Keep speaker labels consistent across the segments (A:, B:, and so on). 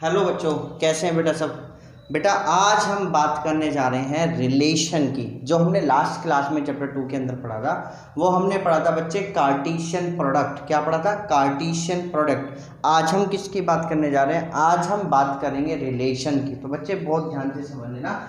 A: Hello बच्चों, कैसे हैं बेटा सब। बेटा आज हम बात करने जा रहे हैं रिलेशन की। जो हमने लास्ट क्लास में चैप्टर 2 के अंदर पढ़ा था वो हमने पढ़ा था बच्चे कार्टेशियन प्रोडक्ट। क्या पढ़ा था? Cartesian product. आज हम किसकी बात करने जा रहे हैं? आज हम बात करेंगे रिलेशन की। तो बच्चे बहुत ध्यान से समझ लेना।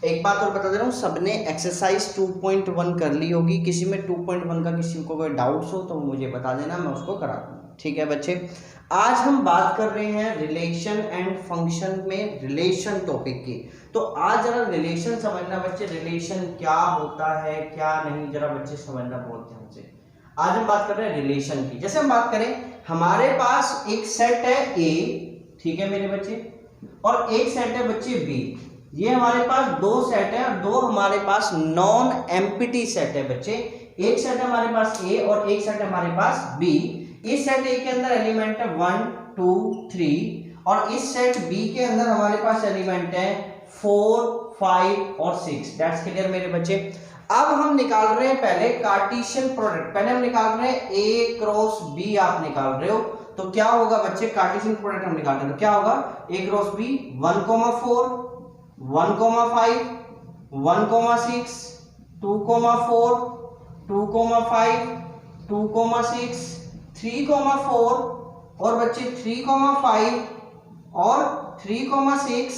A: एक बात और बता दे रहा हूँ, सबने एक्सरसाइज 2.1 कर ली होगी। किसी में 2.1 का किसी को कोई डाउट्स हो तो मुझे बता देना, मैं उसको करा दूँगा। ठीक है बच्चे, आज हम बात कर रहे हैं रिलेशन एंड फंक्शन में रिलेशन टॉपिक की। तो आज जरा रिलेशन समझना बच्चे, रिलेशन क्या होता है क्या नहीं, जरा बच्चे समझना बहुत ध्यान से। आज हम बात कर रहे हैं रिलेशन की। जैसे हम बात करें, हमारे पास एक सेट है ए, ठीक है मेरे बच्चे, और एक सेट है बच्चे बी। ये हमारे पास दो सेट है और दो हमारे पास नॉन एम्प्टी सेट है बच्चे। एक सेट है हमारे पास ए और एक सेट है हमारे पास बी। इस सेट ए के अंदर एलिमेंट है 1 2 3 और इस सेट बी के अंदर हमारे पास एलिमेंट है 4 5 और 6। दैट्स क्लियर मेरे बच्चे। अब हम निकाल रहे हैं पहले कार्टेशियन प्रोडक्ट। पहले हम निकाल रहे हैं ए क्रॉस बी। आप निकाल रहे हो तो क्या होगा बच्चे? कार्टेशियन प्रोडक्ट हम निकाल रहे हैं तो क्या होगा? ए क्रॉस बी 1,4 1,5 1,6 2,4 2,5 2,6 3,4 और बच्चे 3,5 और 3,6।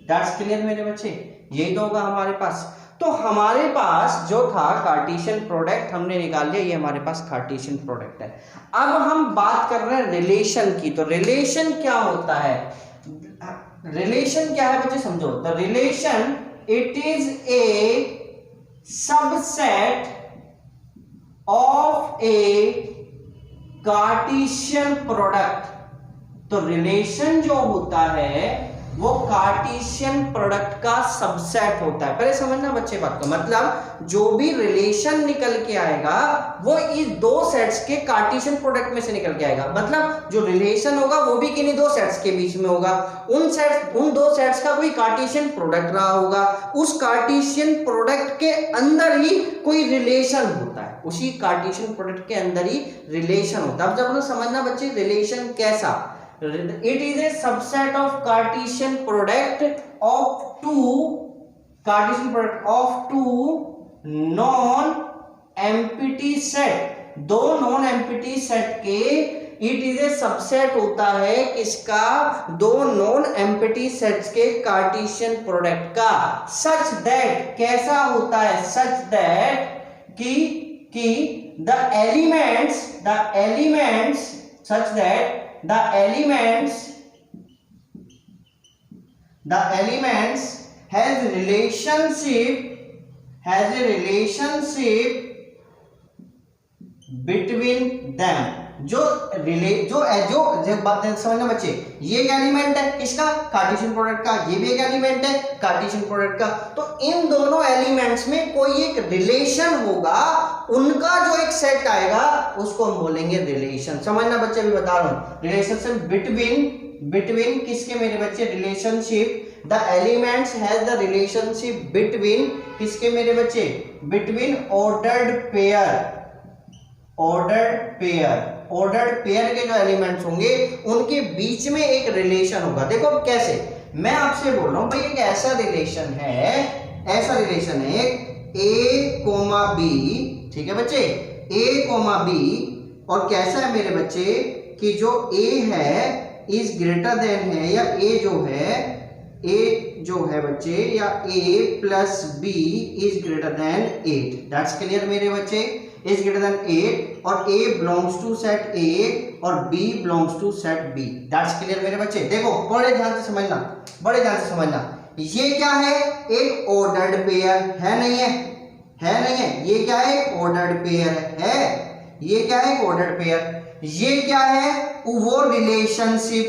A: दैट्स क्लियर मेरे बच्चे। यही तो होगा हमारे पास। तो हमारे पास जो था कार्टेशियन प्रोडक्ट हमने निकाल लिया, ये हमारे पास कार्टेशियन प्रोडक्ट है। अब हम बात कर रहे हैं रिलेशन की। तो रिलेशन क्या होता है? रिलेशन क्या है बच्चे समझो। The relation it is a subset of A Cartesian product. तो रिलेशन जो होता है वो कार्टेशियन प्रोडक्ट का सबसेट होता है। पहले समझना बच्चे बात को, मतलब जो भी रिलेशन निकल के आएगा वो इस दो सेट्स के कार्टेशियन प्रोडक्ट में से निकल के आएगा। मतलब जो रिलेशन होगा वो भी किन्हीं दो सेट्स के बीच में होगा। उन दो सेट्स का कोई कार्टेशियन प्रोडक्ट रहा होगा, उस कार्टेशियन प्रोडक्ट के अंदर ही कोई रिलेशन होता है, उसी कार्टेशियन प्रोडक्ट के अंदर ही रिलेशन होता है। अब जब समझना बच्चे रिलेशन कैसा। It is a subset of Cartesian product of two non-empty set। दो नॉन एम्प्टी सेट के इट इज ए सबसेट होता है किसका? दो नॉन एम्प्टी सेट्स के कार्टेशियन प्रोडक्ट का। सच दैट कैसा होता है? सच दैट कि the elements such that the elements has a relationship between them। जो बात समझना बच्चे, ये एक एलिमेंट है किसका? कार्टेशियन प्रोडक्ट का। ये भी एक एलिमेंट है कार्टेशियन प्रोडक्ट का। तो इन दोनों एलिमेंट्स में कोई एक रिलेशन होगा, उनका जो एक सेट आएगा उसको हम बोलेंगे रिलेशन। समझना बच्चे, अभी बता रहा हूं। रिलेशनशिप बिटवीन किसके मेरे बच्चे? Relationship the elements has the relationship between किसके मेरे बच्चे? बिटवीन ऑर्डर्ड पेयर के जो एलिमेंट्स होंगे उनके बीच में एक रिलेशन होगा। देखो कैसे, मैं आपसे बोल रहा हूं भाई, एक ऐसा रिलेशन है ए कोमा बी, ठीक है बच्चे, ए कोमा बी। और कैसा है मेरे बच्चे कि जो ए है इज ग्रेटर देन है, या ए जो है बच्चे, या A plus B is greater than 8। That's clear मेरे बच्चे। इज ग्रेटर देन 8 और A belongs to set A और B belongs to set B। That's clear मेरे बच्चे। देखो बड़े ध्यान से समझना, ये क्या है? एक ऑर्डर्ड पेयर है, नहीं है? ये क्या है? ऑर्डर्ड पेयर है। ये क्या है? Ordered pair. ये क्या है? वो रिलेशनशिप।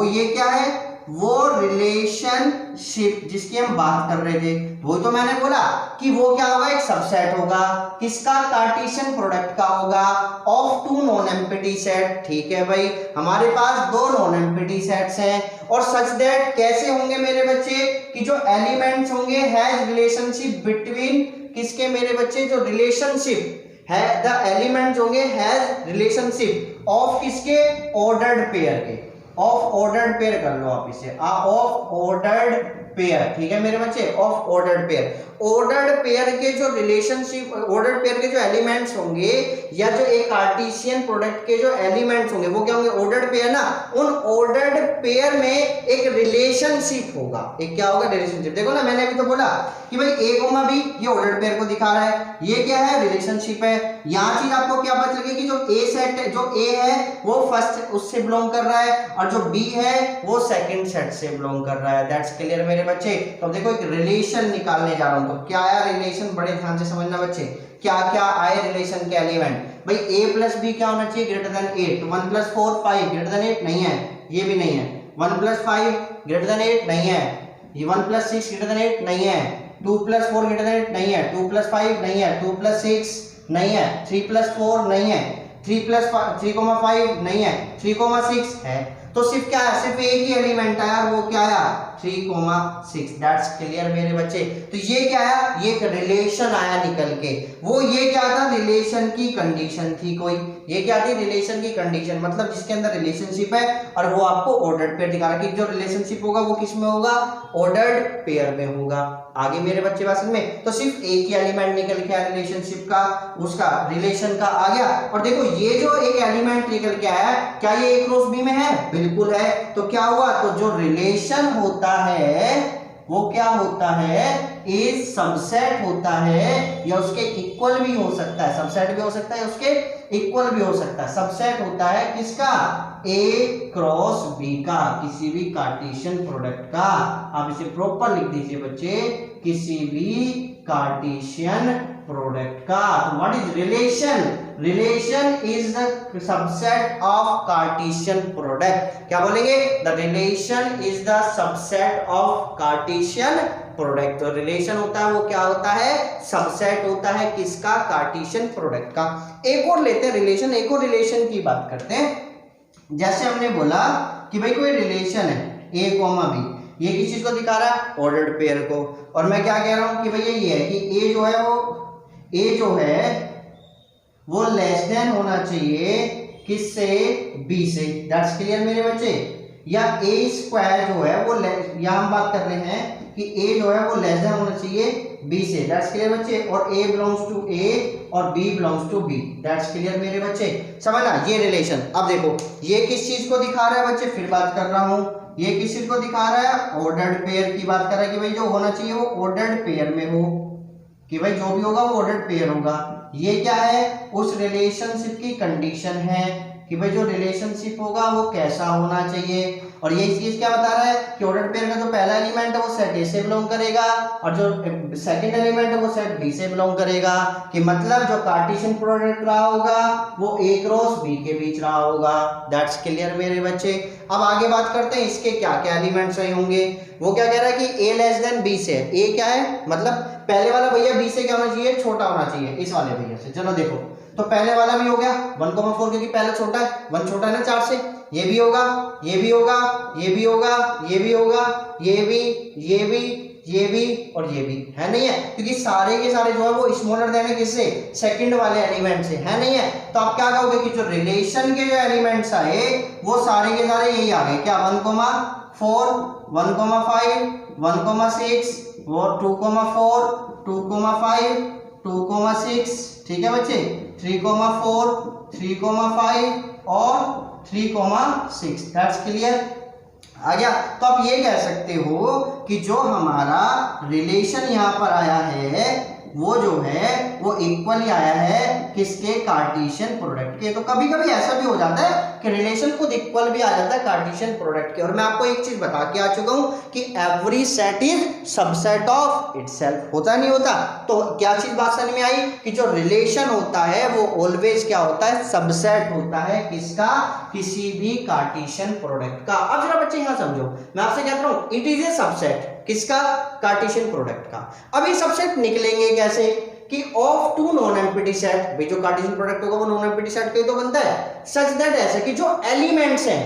A: ये क्या है? वो रिलेशनशिप जिसकी हम बात कर रहे थे। वो तो मैंने बोला कि वो क्या होगा? एक सबसेट होगा किसका? कार्टेशियन प्रोडक्ट का होगा of two non empty set. ठीक है भाई, हमारे पास दो नॉन एम्प्टी सेट्स हैं। और सच दैट कैसे होंगे मेरे बच्चे कि जो एलिमेंट्स होंगे हैज रिलेशनशिप बिटवीन किसके मेरे बच्चे? जो रिलेशनशिप है द एलिमेंट्स होंगे हैज रिलेशनशिप ऑफ किसके? ऑर्डर्ड पेयर के। ऑफ ऑर्डर्ड पेयर कर लो आप इसे, ऑफ ऑर्डर्ड पेयर, ठीक है मेरे बच्चे, of ordered pair. Ordered pair के जो रिलेशनशिप, ऑर्डर्ड पेयर के जो एलिमेंट्स होंगे या जो एक कार्टेशियन प्रोडक्ट के जो एलिमेंट्स होंगे वो क्या होंगे, ऑर्डर्ड पेयर ना, उन ऑर्डर्ड पेयर में एक रिलेशनशिप होगा, एक क्या होगा, रिलेशनशिप। देखो ना मैंने अभी तो बोला कि भाई a, b ये ऑर्डर्ड पेयर को दिखा रहा है, ये क्या है, रिलेशनशिप है। यहाँ चीज आपको क्या पता चलेगी कि जो a सेट, जो a है वो फर्स्ट उससे बिलोंग कर रहा है और जो b है वो सेकंड सेट से बिलोंग कर रहा है। दैट्स क्लियर मेरे बच्चे। तो देखो एक रिलेशन निकालने जा रहा हूं, तो क्या आया रिलेशन, बड़े ध्यान से समझना बच्चे, क्या क्या आए रिलेशन के एलिमेंट। भाई a प्लस बी क्या होना चाहिए, greater than 8, 1 plus 4 5 greater than 8 नहीं है, ये भी नहीं है। 1 प्लस 5 ग्रेटर देन 8 नहीं है, ये 1 प्लस 6 ग्रेटर देन 8 नहीं है, 2 प्लस 4 ग्रेटर देन 8 नहीं है, 2 प्लस 5 नहीं है, 2 प्लस 6 नहीं है, 3 प्लस 4 नहीं है, 3 प्लस 3,5 नहीं है, 3,6 है। तो सिर्फ क्या है, सिर्फ एक ही एलिमेंट आया, वो क्या आया, 3,6। दैट्स क्लियर मेरे बच्चे। तो ये क्या आया, ये एक रिलेशन आया निकल के। वो ये क्या था, रिलेशन की कंडीशन थी कोई, ये क्या थी, रिलेशन की कंडीशन, मतलब जिसके अंदर रिलेशनशिप है और वो आपको ऑर्डर्ड पेयर दिखा रहा है कि जो रिलेशनशिप होगा वो किस में होगा, ऑर्डर्ड पेयर में होगा। आगे मेरे बच्चे बात समझ में। तो सिर्फ एक ही एलिमेंट निकल के आया रिलेशनशिप का, उसका रिलेशन का आ गया। और देखो ये जो एक एलिमेंट निकल के आया, क्या ये ए क्रॉस बी में है, बिल्कुल है। तो क्या हुआ, तो जो रिलेशन होता है वो क्या होता है, ए सबसेट होता है, या उसके इक्वल भी हो सकता है, सबसेट भी हो सकता है, उसके इक्वल भी हो सकता है। सबसेट होता है किसका, ए क्रॉस बी का, किसी भी कार्टेशियन प्रोडक्ट का। आप इसे प्रॉपर लिख दीजिए बच्चे, किसी भी कार्टेशियन प्रोडक्ट का। तो what is relation, relation is the subset of Cartesian product. क्या बोलेंगे, the relation is the subset of Cartesian product. तो रिलेशन होता है वो क्या होता है, सबसेट होता है किसका, कार्टेशियन प्रोडक्ट का। एक और लेते हैं रिलेशन, एक और रिलेशन की बात करते हैं। जैसे हमने बोला कि भाई कोई रिलेशन है a, b, ये किस चीज को दिखा रहा है, ऑर्डर्ड पेयर को। और मैं क्या कह रहा हूं कि भैया ये है कि a जो है वो लेस देन होना चाहिए किससे, b से। दैट्स क्लियर मेरे बच्चे। या a स्क्वायर जो है वो, या हम बात कर रहे हैं कि a जो है वो लेस देन होना चाहिए b से। दैट्स क्लियर बच्चे। और a बिलोंग्स टू a और b belongs to b। That's clear मेरे बच्चे, समझना ये रिलेशन। अब देखो ये किस चीज को दिखा रहा है बच्चे, फिर बात कर रहा हूं, ये किस चीज को दिखा रहा है, ऑर्डर्ड पेयर की बात कर रहा है कि भाई जो होना चाहिए वो ऑर्डर्ड पेयर में हो, कि भाई जो भी होगा वो ऑर्डर्ड पेयर होगा। ये क्या है, उस रिलेशनशिप की कंडीशन है कि भाई जो रिलेशनशिप होगा वो कैसा होना चाहिए। और ये चीज क्या बता रहा है कि ऑर्डर्ड पेयर का जो पहला एलिमेंट है वो सेट ए से बिलोंग करेगा और जो सेकंड एलिमेंट है वो सेट बी से बिलोंग करेगा। कि मतलब जो कार्टेशियन प्रोडक्ट रहा होगा वो ए क्रॉस बी के बीच रहा होगा। दैट्स क्लियर मेरे बच्चे। अब आगे बात करते हैं इसके क्या क्या एलिमेंट्स सही होंगे। वो क्या कह रहा है कि ए लेस देन बी से। ए क्या है, मतलब पहले वाला भैया बी से क्या होना चाहिए, छोटा होना चाहिए इस वाले भैया से। चलो देखो, तो पहले वाला भी हो गया 1,4 क्योंकि पहले छोटा है, 1 छोटा है ना 4 से। ये भी होगा, ये भी होगा, ये भी होगा, ये भी होगा, ये भी, ये भी, ये भी और ये भी है, नहीं है, क्योंकि सारे के सारे जो है वो स्मॉलर देन है किससे, सेकंड वाले एलिमेंट से, है नहीं है। तो आप क्या कहोगे कि जो रिलेशन के जो एलिमेंट्स आए वो सारे के सारे यही आ गए, क्या 1,4, 1,5, 1,6 और 2,4, 2,5, 2,6, ठीक है बच्चे, 3,4, 3,5 और 3,6। दैट्स क्लियर आ गया। तो आप ये कह सकते हो कि जो हमारा रिलेशन यहाँ पर आया है वो जो है वो इक्वली आया है किसके, कार्टेशियन प्रोडक्ट के। तो कभी कभी ऐसा भी हो जाता है कि रिलेशन खुद इक्वल भी आ जाता है कार्टेशियन प्रोडक्ट के। और मैं आपको एक चीज बता के आ चुका हूं कि every set is subset of itself, होता नहीं होता। तो क्या चीज बात समझ में आई कि जो रिलेशन होता है वो ऑलवेज क्या होता है, सबसेट होता है किसका, किसी भी कार्टेशियन प्रोडक्ट का। अब जरा बच्चे यहां समझो, मैं आपसे कहता हूं इट इज ए सबसेट किसका, कार्टेशियन प्रोडक्ट का। अब ये सबसेट निकलेंगे कैसे कि of two non empty set, भाई जो कार्टेशियन प्रोडक्ट होगा वो नॉन एम्प्टी सेट का तो बनता है, सच दैट ऐसे कि जो एलिमेंट्स हैं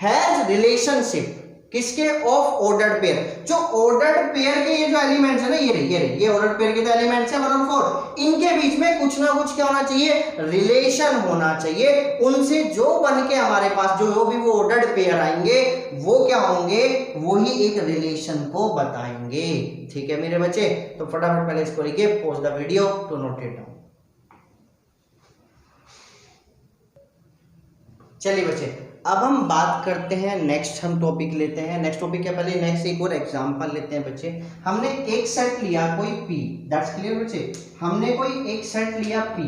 A: हैज रिलेशनशिप, किसके? Of ordered pair. जो ऑर्डर्ड पेयर के ये जो एलिमेंट्स है ना, ये ऑर्डर्ड पेयर के जो एलिमेंट्स है 1 और 4, इनके बीच में कुछ ना कुछ क्या होना चाहिए? रिलेशन होना चाहिए। उनसे जो बन के हमारे पास जो भी वो ऑर्डर्ड पेयर आएंगे वो क्या होंगे? वही एक रिलेशन को बताएंगे। ठीक है मेरे बच्चे, तो फटाफट पहले इसको लिखिए, pause the video to note it down. चलिए बच्चे, अब हम बात करते हैं, नेक्स्ट हम टॉपिक लेते हैं। नेक्स्ट टॉपिक क्या, पहले नेक्स्ट एक और एग्जांपल लेते हैं बच्चे। हमने एक सेट लिया कोई P, दैट्स क्लियर बच्चे। हमने कोई एक सेट लिया P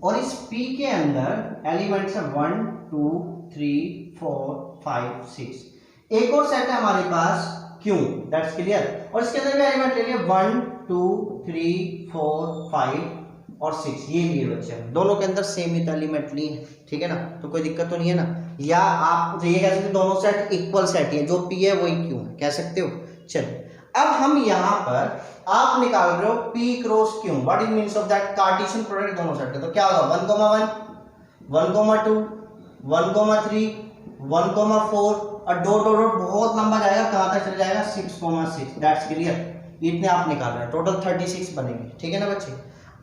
A: और इस P के अंदर एलिमेंट्स है 1 2 3 4 5 6। एक और सेट है हमारे पास Q, दैट्स क्लियर, और इसके अंदर भी एलिमेंट ले लिए 1 2 3 4 5 और 6। ये लिए बच्चे, दोनों के अंदर सेम ही एलिमेंट लिए, ठीक है ना, तो कोई दिक्कत तो नहीं है ना। या आप तो ये कह सकते हो दोनों सेट इक्वल सेट ही है, जो P है वही Q है, कह सकते हो। चलिए अब हम यहाँ पर आप निकाल रहे हो P cross Q, what is means of that? Cartesian product दोनों सेट का, तो क्या होगा 1, 1, 2, 1, 3, 1, 4 और डॉट डॉट डॉट बहुत लंबा जाएगा, कहाँ तक चल जाएगा? 6, दैट्स क्लियर। इतने आप निकाल रहे हैं, टोटल 36 बनेंगे, ठीक है ना बच्चे।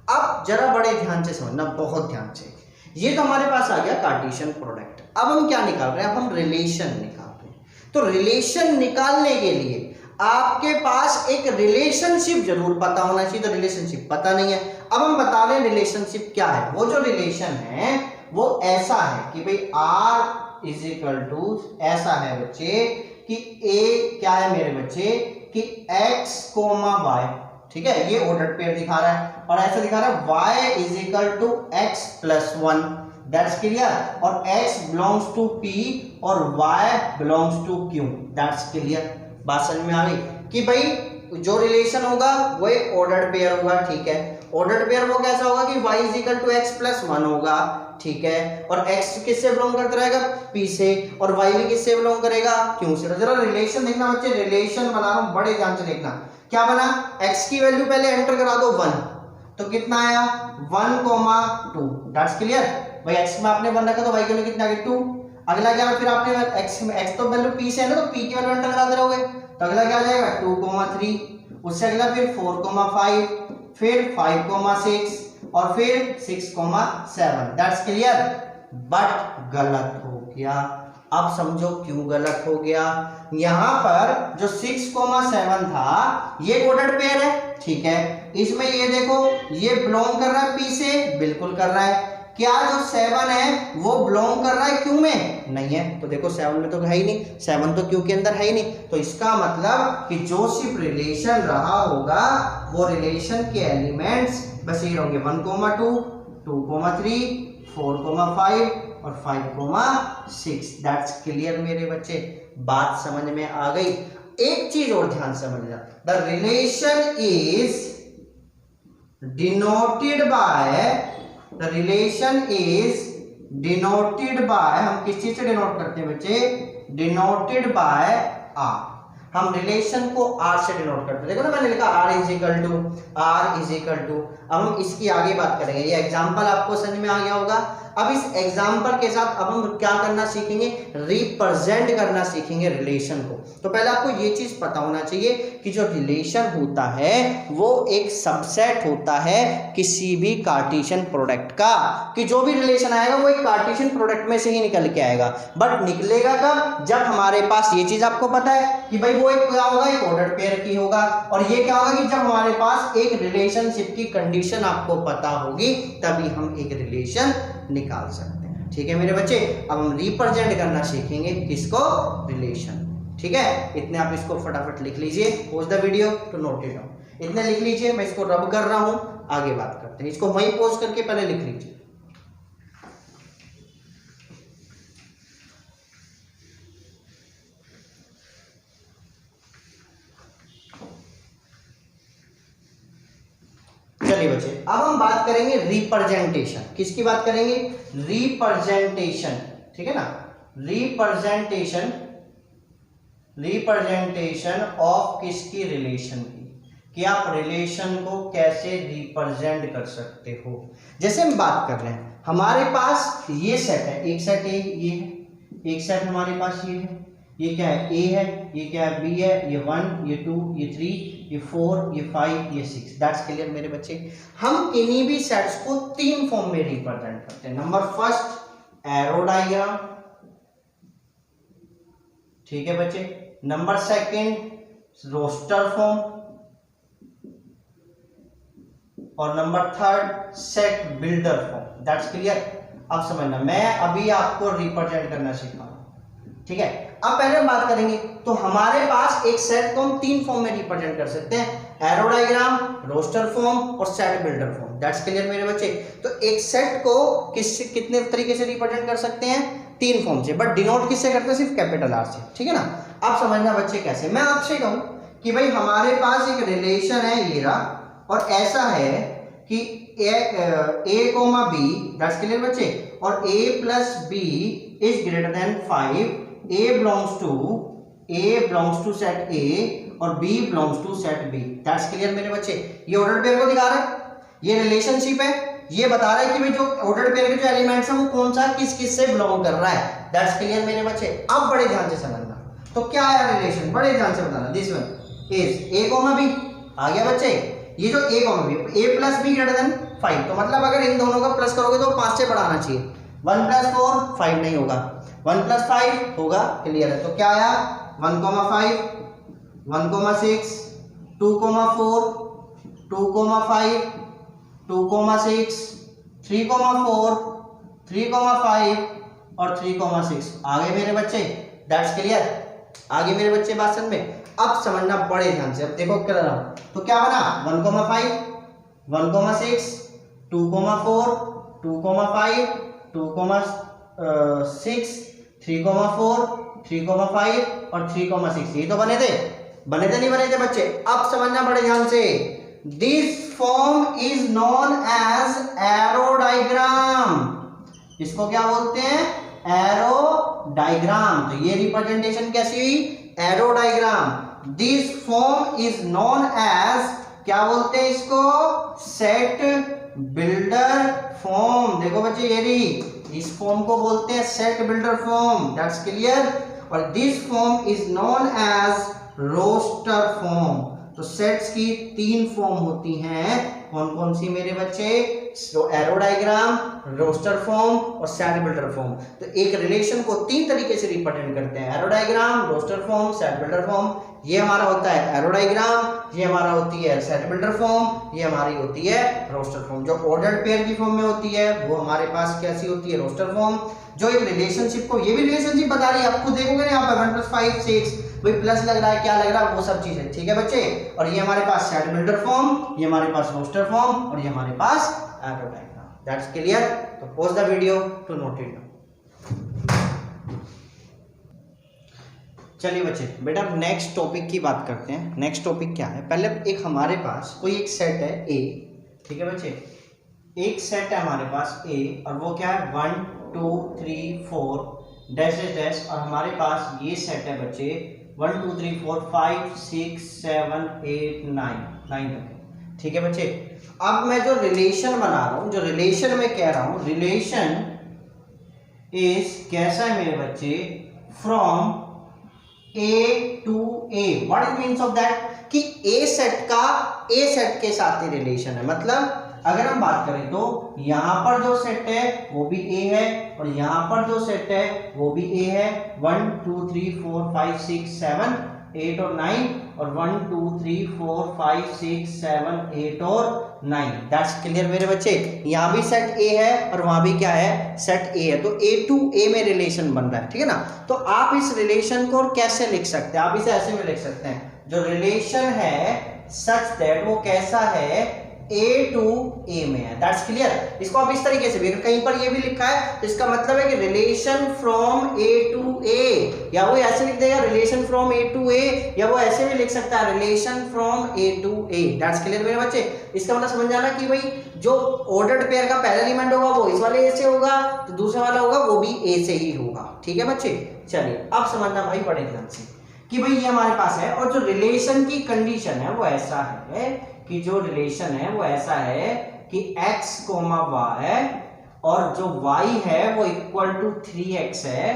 A: अब जरा बड़े ध्यान से समझना, बहुत ध्यान से। ये तो हमारे पास आ गया कार्टेशियन प्रोडक्ट। अब हम क्या निकाल रहे हैं? अब हम रिलेशन निकाल रहे हैं। तो रिलेशन निकालने के लिए आपके पास एक रिलेशनशिप जरूर पता होना चाहिए, तो रिलेशनशिप पता नहीं है। अब हम बता रहे हैं रिलेशनशिप क्या है। वो जो रिलेशन है वो ऐसा है कि भाई R इज इक्वल टू, ऐसा है बच्चे कि A क्या है मेरे बच्चे कि X, Y, ठीक है, ये ऑर्डर्ड पेयर दिखा रहा है, और ऐसा दिखा रहा है y is equal to x plus 1, that's clear, और x बिलोंग्स टू p और y belongs to q, that's clear. बात समझ में आ गई कि भाई जो रिलेशन होगा वो एक ऑर्डर्ड पेयर होगा, ठीक है। ऑर्डर्ड पेयर वो कैसा होगा कि y is equal to x plus 1 होगा, ठीक है, और x किससे बिलोंग करता रहेगा? p से, और y भी किससे बिलोंग करेगा? q से। तो जरा रिलेशन देखना बच्चे, रिलेशन बना रहा हूं, बड़े ध्यान से देखना। क्या बना? x की वैल्यू पहले एंटर करा दो 1, तो कितना आया? 1, 2, दैट्स क्लियर। भाई x में आपने 1 रखा तो y की वैल्यू कितना आ गई? 2। अगला क्या, फिर आपने x तो वैल्यू p से है ना, तो p की वैल्यू एंटर करा दे रहोगे, तो अगला क्या आ जाएगा? 2, 3, उससे अगला फिर 4, 5, फिर 5, 6 और फिर 6, 7, दैट्स क्लियर। बट गलत हो गया। अब समझो क्यों गलत हो गया। यहां पर जो 6, 7 था ये ऑर्डर्ड पेयर है, ठीक है। इसमें ये देखो, ये बिलोंग कर रहा है P से, बिल्कुल कर रहा है। क्या जो 7 है वो बिलोंग कर रहा है Q में? नहीं है। तो देखो 7 में तो है ही नहीं, 7 तो Q के अंदर है ही नहीं। तो इसका मतलब कि जो सिर्फ रिलेशन रहा होगा वो रिलेशन के एलिमेंट्स बस ये होंगे 1, 2, 2, 3, 4, 5 और 5, 6, दैट्स क्लियर मेरे बच्चे। बात समझ में आ गई। एक चीज और ध्यान समझना, the relation is denoted by, the relation is denoted by, हम किस चीज से डिनोट करते हैं बच्चे? Denoted by R. हम रिलेशन को R से डिनोट करते हैं। देखो ना मैंने लिखा R इज इक्वल टू। अब हम इसकी आगे बात करेंगे। ये एग्जांपल आपको समझ में आ गया होगा। अब इस एग्जांपल के साथ अब हम क्या करना सीखेंगे? रिप्रेजेंट करना सीखेंगे रिलेशन को। तो पहले आपको ये चीज पता होना चाहिए कि जो रिलेशन होता है वो एक सबसेट होता है किसी भी कार्टेशियन प्रोडक्ट का, कि जो भी रिलेशन आएगा वो एक कार्टेशियन प्रोडक्ट में से ही निकल के आएगा। बट निकलेगा कब? जब हमारे पास ये चीज आपको पता है कि भाई वो एक क्या होगा? एक ऑर्डर्ड पेयर की होगा। और ये क्या होगा कि जब हमारे पास एक रिलेशनशिप की कंडीशन आपको पता होगी तभी हम एक रिलेशन निकाल सकते हैं, ठीक है मेरे बच्चे। अब हम रिप्रेजेंट करना सीखेंगे किसको? रिलेशन, ठीक है। इतने आप इसको फटाफट लिख लीजिए, pause the video to note it down. इतने लिख लीजिए, मैं इसको रब कर रहा हूं, आगे बात करते हैं। इसको वहीं पॉज करके पहले लिख लीजिए। चलिए बच्चे, अब हम बात करेंगे रिप्रेजेंटेशन। किसकी बात करेंगे? रिप्रेजेंटेशन, ठीक है ना। रिप्रेजेंटेशन ऑफ किसकी? रिलेशन की, कि आप रिलेशन को कैसे रिप्रेजेंट कर सकते हो। जैसे हम बात कर रहे हैं, हमारे पास ये सेट है, एक सेट ये है, एक सेट हमारे पास ये है, ये क्या है, ए है, ये क्या है, बी है, ये 1, ये 2, ये 3, ये 4, ये 5, ये 6। दैट्स क्लियर मेरे बच्चे। हम इन्हीं भी सेट्स को 3 फॉर्म में रिप्रेजेंट करते हैं। नंबर फर्स्ट एरो डायग्राम, ठीक है बच्चे। नंबर सेकंड रोस्टर फॉर्म, और number third set builder form. That's clear. अब समझना, मैं अभी आपको रिप्रेजेंट करना सिखा रहा हूं, ठीक है। अब पहले हम बात करेंगे, तो हमारे पास एक सेट को हम 3 फॉर्म में रिप्रेजेंट कर सकते हैं, एरो डायग्राम, रोस्टर फॉर्म और set builder form. That's clear मेरे बच्चे। तो एक सेट को कितने तरीके से रिप्रेजेंट कर सकते हैं, 3 फॉर्म से, बट डिनोट किससे करते हैं, सिर्फ कैपिटल आर से, ठीक है ना। अब समझना बच्चे कैसे। मैं आपसे कहूं कि भाई हमारे पास एक रिलेशन है ये रहा, और ऐसा है कि a comma b, that's clear बच्चे, और a plus B is greater than 5, a belongs to set A और B belongs to set B। That's clear मेरे बच्चे। ये ऑर्डर्ड पेयर को दिखा रहा है, ये रिलेशनशिप है, ये बता रहा है कि भाई जो ऑर्डर्ड पेयर के जो एलिमेंट्स हैं वो कौन सा किस से बिलोंग कर रहा है। दैट्स क्लियर मेरे बच्चे। अब बड़े ध्यान से समझना, तो क्या है रिलेशन, बड़े ध्यान से बताना। This one is A comma B, आ गया बच्चे। ये जो A comma B, A plus B greater than 5, तो मतलब अगर इन दोनों का प्लस करोगे तो 5 से बढ़ाना चाहिए। 1 प्लस 4 5 नहीं होगा, 1 प्लस 5 होगा, क्लियर है। तो क्या आया, 1,5, 1,6, 2,4, 2,5, 2,6, 3,4, 3,5 और 3,6। आगे मेरे बच्चे, दैट्स क्लियर। आगे मेरे बच्चे बात समझ में। अब समझना बड़े ध्यान से। अब देखो क्या रहा, तो क्या बना, 1,5, 1,6, 2,4, 2,5, 2,6, 3,4, 3,5 और 3,6। ये तो बने थे नहीं बने थे बच्चे। अब समझना बड़े ध्यान से, this form is known as arrow diagram. इसको क्या बोलते हैं, एरो डायग्राम। तो ये रिप्रेजेंटेशन कैसी हुई, arrow diagram. This form is known as, क्या बोलते हैं इसको, सेट बिल्डर फॉर्म। देखो बच्चे ये रही, इस फॉर्म को बोलते हैं set builder form. That's clear. और this form is known as roster form. तो सेट्स की 3 फॉर्म होती हैं, कौन कौन सी मेरे बच्चे, एरो डायग्राम, रोस्टर फॉर्म और सेट बिल्डर फॉर्म। तो एक रिलेशन को 3 तरीके से रिप्रेजेंट करते हैं, arrow diagram, roster form, set builder form. ये हमारा होता है एरो डायग्राम, ये हमारा होती है सेट बिल्डर फॉर्म, ये हमारी होती है रोस्टर फॉर्म। जो ऑर्डर्ड पेयर की फॉर्म में होती है वो हमारे पास कैसी होती है, रोस्टर फॉर्म। जो एक रिलेशनशिप को, ये भी रिलेशनशिप बता रही है, आपको देखोगे ना यहाँ पर 1 + 5 6, भाई प्लस लग रहा है, क्या लग रहा है, वो सब चीजें, ठीक है बच्चे। और ये हमारे पास सेट बिल्डर फॉर्म, ये हमारे पास रोस्टर फॉर्म और ये हमारे पास एरो डायग्राम। That's clear. तो pause the video to note it down. चलिए बच्चे, बेटा नेक्स्ट टॉपिक की बात करते हैं। नेक्स्ट टॉपिक क्या है, पहले एक हमारे पास कोई एक सेट है A, ठीक है बच्चे। एक सेट है हमारे पास A और वो क्या है, 1 2 3 4 डैश डैश, और हमारे पास ये सेट है बच्चे 1 2 3 4 5 6 7 8 9 तक, ठीक है बच्चे। अब मैं जो रिलेशन बना रहा हूं, जो रिलेशन में कह रहा हूं, रिलेशन इज कैसा है मेरे बच्चे, from A to A। What is means of that, कि A सेट का A सेट के साथ ही रिलेशन है। मतलब अगर हम बात करें तो यहां पर जो सेट है वो भी A है और यहां पर जो सेट है वो भी A है। 1 2 3 4 5 6 7 8 और 9, और 1 2 3 4 5 6 7 8 और 9। दैट्स क्लियर मेरे बच्चे। यहाँ भी सेट A है और वहां भी क्या है, सेट A है। तो A to A में रिलेशन बन रहा है, ठीक है ना। तो आप इस रिलेशन को कैसे लिख सकते हैं, आप इसे ऐसे में लिख सकते हैं, जो रिलेशन है सच दैट वो कैसा है, A to A में है। That's clear. इसको आप इस तरीके से भी, अगर कहीं पर ये भी लिखा है तो इसका मतलब है कि relation from A to A, या वो ऐसे लिख देगा relation from A to A, या वो ऐसे भी लिख सकता है relation from A to A। That's clear मेरे बच्चे। इसका मतलब समझ जाना कि भाई जो ऑर्डर्ड पेयर का पहला एलिमेंट होगा वो इस वाले A से होगा, तो दूसरा वाला होगा वो भी A से ही होगा, ठीक है बच्चे। चलिए अब समझना भाई बड़े ध्यान से कि भाई ये हमारे पास है, और जो रिलेशन की कंडीशन है वो ऐसा है कि जो रिलेशन है वो ऐसा है कि x, y और जो y है वो इक्वल टू 3x है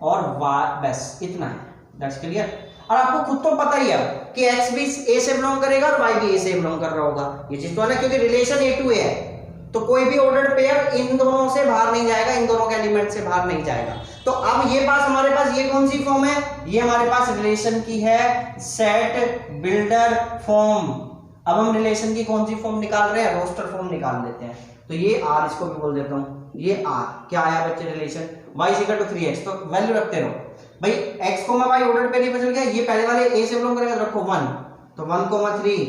A: और y, बस इतना है। That's clear. और आपको खुद तो पता ही है कि x भी a से बिलोंग करेगा और y भी a से बिलोंग कर रहा होगा, ये चीज तो है ना, क्योंकि रिलेशन a टू a है, तो कोई भी ऑर्डर्ड पेयर इन दोनों से बाहर नहीं जाएगा, इन दोनों के एलिमेंट से बाहर नहीं जाएगा। तो अब ये पास हमारे पास, ये कौन सी फॉर्म है, ये हमारे पास रिलेशन की है सेट बिल्डर फॉर्म। अब हम रिलेशन की कौन सी फॉर्म निकाल रहे हैं, रोस्टर फॉर्म निकाल लेते हैं। तो ये r, इसको भी बोल देता हूं, ये r क्या आया बच्चे, relation y equal to 3x, तो वैल्यू रखते रहो भाई, x कोमा y ऑर्डर पे नहीं बदल गया, ये पहले वाले a से बिलोंग करेगा तो रखो 1, तो 1,3,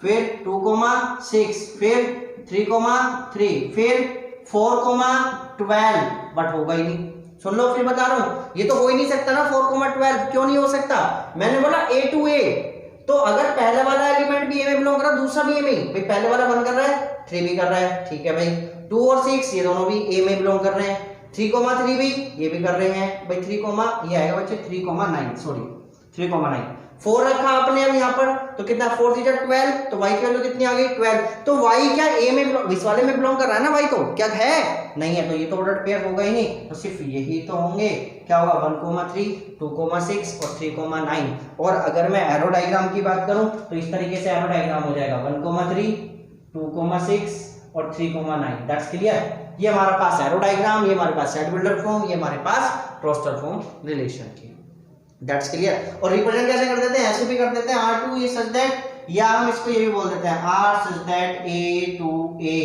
A: फिर 2,6, फिर 3,3, फिर 4,12, बट होगा ही नहीं। सुन लो फिर बता रहा हूं, ये तो हो ही नहीं सकता ना 4,12, क्यों नहीं हो सकता, मैंने बोला a टू a, तो अगर पहले वाला एलिमेंट भी a में बिलोंग कर रहा है, दूसरा भी a में, भाई पहले वाला 1 कर रहा है, 3 भी कर रहा है, ठीक है भाई, 2 और 6 ये दोनों भी a में बिलोंग कर रहे हैं, 3,3 भी ये भी कर रहे हैं भाई, 3, ये आएगा बच्चे 3,9, सॉरी 3,9, 4 रखा आपने अब यहाँ पर, तो कितना 4 3 12, तो y की वैल्यू कितनी आ गई 12, तो y क्या a में इस वाले में बिलोंग कर रहा है ना, y तो क्या है नहीं है, तो ये तो ऑर्डर्ड पेयर होगा ही नहीं, तो सिर्फ यही तो होंगे, क्या होगा 1,3, 2,6 और 3,9। और अगर मैं एरो डायग्राम की बात करूं तो इस तरीके से एरो डायग्राम हो जाएगा 1,3, 2,6 और 3,9, दैट्स क्लियर। ये हमारा पास एरो डायग्राम, ये हमारे पास सेट बिल्डर फॉर्म, ये हमारे पास रोस्टर फॉर्म रिलेशन की, दैट्स क्लियर। और रिप्रेजेंट कैसे कर देते हैं, ऐसे भी कर देते हैं R2 A such that, या हम इसको ये भी बोल देते हैं R such that A to A,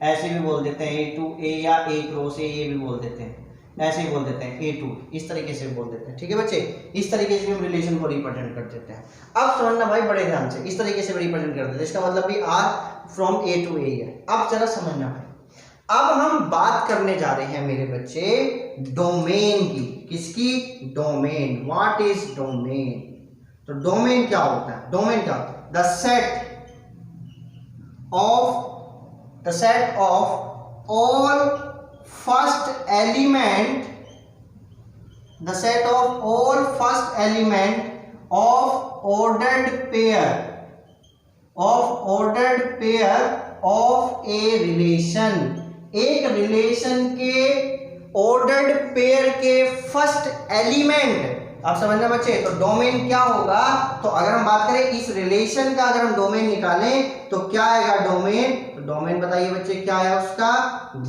A: ऐसे भी बोल देते हैं A to A, या A क्रॉस A, ये भी बोल देते हैं, ऐसे ही बोल देते हैं A to, इस तरीके से बोल देते हैं, ठीक है बच्चे, इस तरीके से हम रिलेशन को रिप्रेजेंट कर देते हैं। अब समझना भाई बड़े ध्यान से, इस तरीके से रिप्रेजेंट कर देते हैं, इसका मतलब भी R from A to A है। अब जरा समझना भाई, अब हम बात करने जा रहे हैं मेरे बच्चे डोमेन की, किसकी, डोमेन। व्हाट इज डोमेन, तो डोमेन क्या होता है, डोमेन क्या होता है, the set of all first element, the set of all first element of ordered pair of a relation, एक रिलेशन के ऑर्डर्ड पेयर के फर्स्ट एलिमेंट। आप समझना बच्चे, तो डोमेन क्या होगा, तो अगर हम बात करें इस रिलेशन का, अगर हम डोमेन निकालें तो क्या आएगा डोमेन, तो डोमेन बताइए बच्चे क्या है उसका,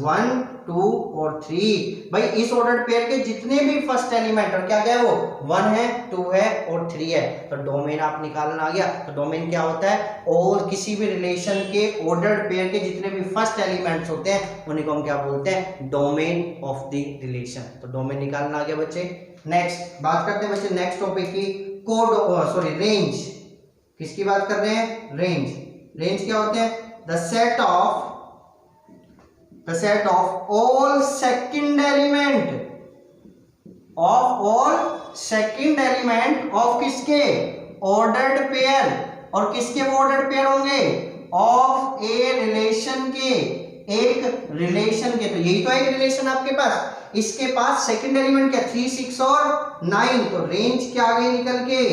A: 1 2 और 3। भाई इस ऑर्डर्ड पेयर के जितने भी फर्स्ट एलिमेंट, और क्या क्या है वो 1 है 2 है और 3 है, तो डोमेन आप निकालना आ गया। तो डोमेन क्या होता है, और किसी भी रिलेशन के ऑर्डर्ड पेयर के जितने भी फर्स्ट एलिमेंट्स होते हैं उन्हीं को हम क्या बोलते हैं, डोमेन ऑफ द रिलेशन। तो डोमेन निकालना आ गया बच्चे। नेक्स्ट बात करते हैं बच्चे नेक्स्ट टॉपिक की, रेंज। किसकी बात कर रहे हैं, रेंज। रेंज क्या होते हैं, the set of all second element of किसके, ऑर्डर्ड पेयर, और किसके वो ऑर्डर्ड पेयर होंगे, ऑफ ए रिलेशन के, एक रिलेशन के। तो यही तो है एक रिलेशन आपके पास, इसके पास सेकंड एलिमेंट क्या 3 6 और 9, तो रेंज क्या आ गई निकल के,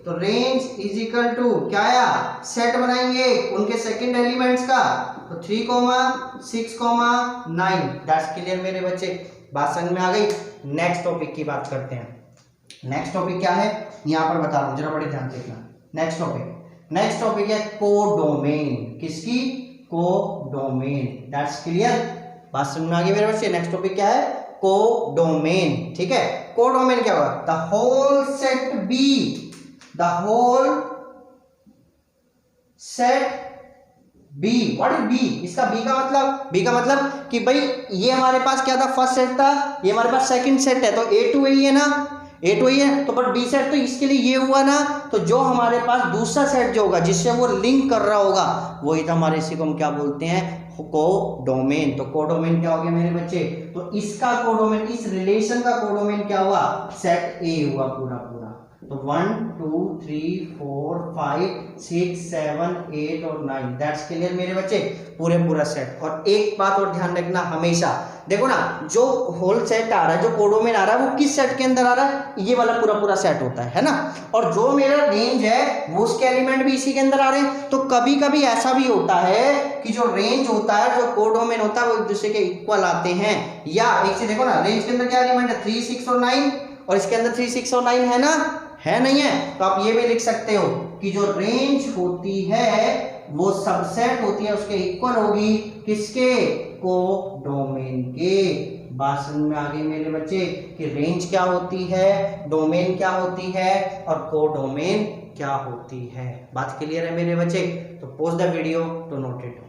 A: तो रेंज इज इक्वल टू क्या आया, सेट बनाएंगे उनके सेकंड एलिमेंट्स का, तो 3, 6, 9, दैट्स क्लियर मेरे बच्चे, बात समझ में आ गई। नेक्स्ट टॉपिक की बात करते हैं। नेक्स्ट टॉपिक क्या है यहां पर बता रहा हूं, जरा बड़े ध्यान से देखना। नेक्स्ट टॉपिक है कोडोमेन। किसकी, कोडोमेन, दैट्स क्लियर, बात समझ में आ गई मेरे बच्चे। नेक्स्ट टॉपिक क्या है, कोडोमेन, ठीक है। कोडोमेन क्या होगा, the whole set B, what is B, इसका बी का मतलब कि भाई ये हमारे पास क्या था, फर्स्ट सेट था, ये हमारे पास सेकंड सेट है, तो A to A है ना, A to A है, तो बट बी सेट तो इसके लिए ये हुआ ना, तो जो हमारे पास दूसरा सेट जो होगा जिससे वो लिंक कर रहा होगा वही तो हमारे, इसी को हम क्या बोलते हैं, कोडोमेन। तो कोडोमेन क्या हो गया मेरे बच्चे, तो इसका कोडोमेन, इस रिलेशन का कोडोमेन क्या हुआ, सेट ए हुआ पूरा। तो 1 2 3 4 5 6 7 8 और 9, दैट्स क्लियर मेरे बच्चे, पूरा सेट। और एक बात और ध्यान रखना हमेशा, देखो ना जो होल सेट आ रहा है, जो कोडोमेन आ रहा है वो किस सेट के अंदर आ रहा है, ये वाला पूरा सेट होता है ना, और जो मेरा रेंज है वो उसके एलिमेंट भी इसी के अंदर आ रहे हैं। तो कभी कभी ऐसा भी होता है कि जो रेंज होता है, जो कोडोमेन होता है, वो एक दूसरे के इक्वल आते हैं। या एक चीज देखो ना, रेंज के अंदर क्या एलिमेंट है 3 6 और 9, और इसके अंदर 3, 6 और 9 है ना, है नहीं है? तो आप ये भी लिख सकते हो कि जो रेंज होती है वो सबसेट होती है, उसके इक्वल होगी किसके, कोडोमेन के। बात समझ में आ गई मेरे बच्चे कि रेंज क्या होती है, डोमेन क्या होती है और कोडोमेन क्या होती है। बात क्लियर है मेरे बच्चे? तो pause the video to note it.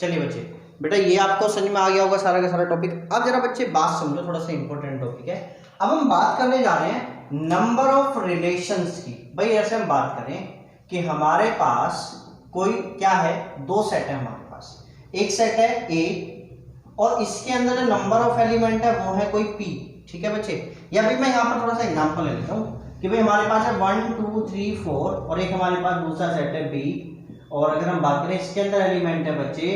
A: चलिए बच्चे, बेटा ये आपको समझ में आ गया होगा सारा का सारा टॉपिक। अब जरा बच्चे बात समझो, थोड़ा सा इंपॉर्टेंट टॉपिक है। अब हम बात करने जा रहे हैं नंबर ऑफ रिलेशंस की। भाई ऐसे हम बात करें कि हमारे पास कोई क्या है, दो सेट है हमारे पास। एक सेट है ए और इसके अंदर जो नंबर ऑफ एलिमेंट है वो है कोई पी, ठीक है बच्चे। या भाई मैं यहाँ पर थोड़ा सा एग्जांपल ले लेता हूँ कि भाई हमारे पास है 1 2 3 4 और एक हमारे पास दूसरा सेट है बी। और अगर हम बात करें इसके अंदर एलिमेंट है बच्चे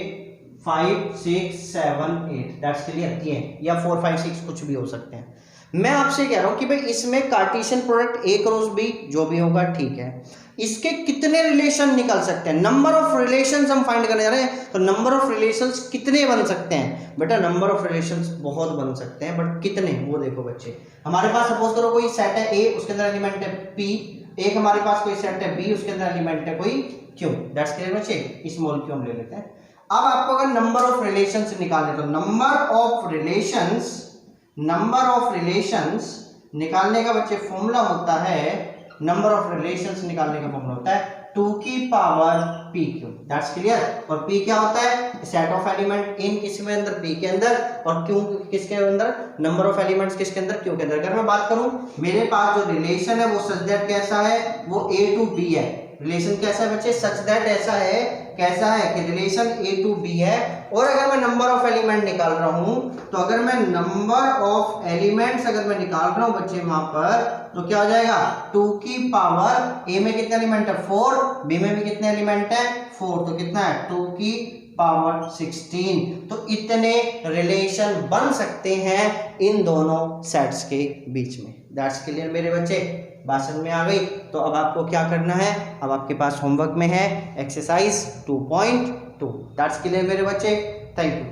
A: 5 6 7 8, दैट्स क्लियर, 3 या 4 5 6 कुछ भी हो सकते हैं। मैं आपसे कह रहा हूं कि भाई इसमें Cartesian product A cross B जो भी होगा ठीक है, इसके कितने रिलेशन निकल सकते हैं, नंबर ऑफ रिलेशंस हम फाइंड करने जा रहे हैं। तो नंबर ऑफ रिलेशंस कितने बन सकते हैं बेटा, नंबर ऑफ रिलेशंस बहुत बन सकते हैं, बट कितने वो देखो बच्चे। हमारे पास सपोज करो कोई सेट है ए, उसके अंदर एलिमेंट है पी, एक हमारे पास कोई सेट है बी, उसके अंदर एलिमेंट है कोई क्यू, दैट्स क्लियर बच्चे। स्मॉल क्यू हम ले लेते हैं। अब आपको अगर नंबर ऑफ रिलेशंस निकालने, तो नंबर ऑफ रिलेशंस निकालने का बच्चे फॉर्मूला होता है, नंबर ऑफ रिलेशंस निकालने का फॉर्मूला होता है 2 की power P Q, that's clear. और पी क्या होता है, सेट ऑफ एलिमेंट इन किसके अंदर, पी के अंदर, और क्यू किसके अंदर, नंबर ऑफ एलिमेंट्स किसके अंदर, क्यू के अंदर। अगर मैं बात करूं मेरे पास जो रिलेशन है वो सच दैट कैसा है, वो ए टू बी है। रिलेशन कैसा है बच्चे, सच दैट ऐसा है, कैसा है कि रिलेशन ए टू बी है। और अगर मैं नंबर ऑफ एलिमेंट निकाल रहा हूं, तो अगर मैं नंबर ऑफ एलिमेंट्स अगर मैं निकाल रहा हूं बच्चे वहां पर, तो क्या हो जाएगा 2 की पावर, ए में कितने एलिमेंट है 4, बी में भी कितने एलिमेंट है 4, तो कितना है 2 की पावर 16। तो इतने रिलेशन बन सकते हैं इन दोनों सेट्स के बीच में। दैट्स क्लियर मेरे बच्चे, बात समझ में आ गई। तो अब आपको क्या करना है, अब आपके पास होमवर्क में है एक्सरसाइज 2.2। दैट्स क्लियर मेरे बच्चे, थैंक यू।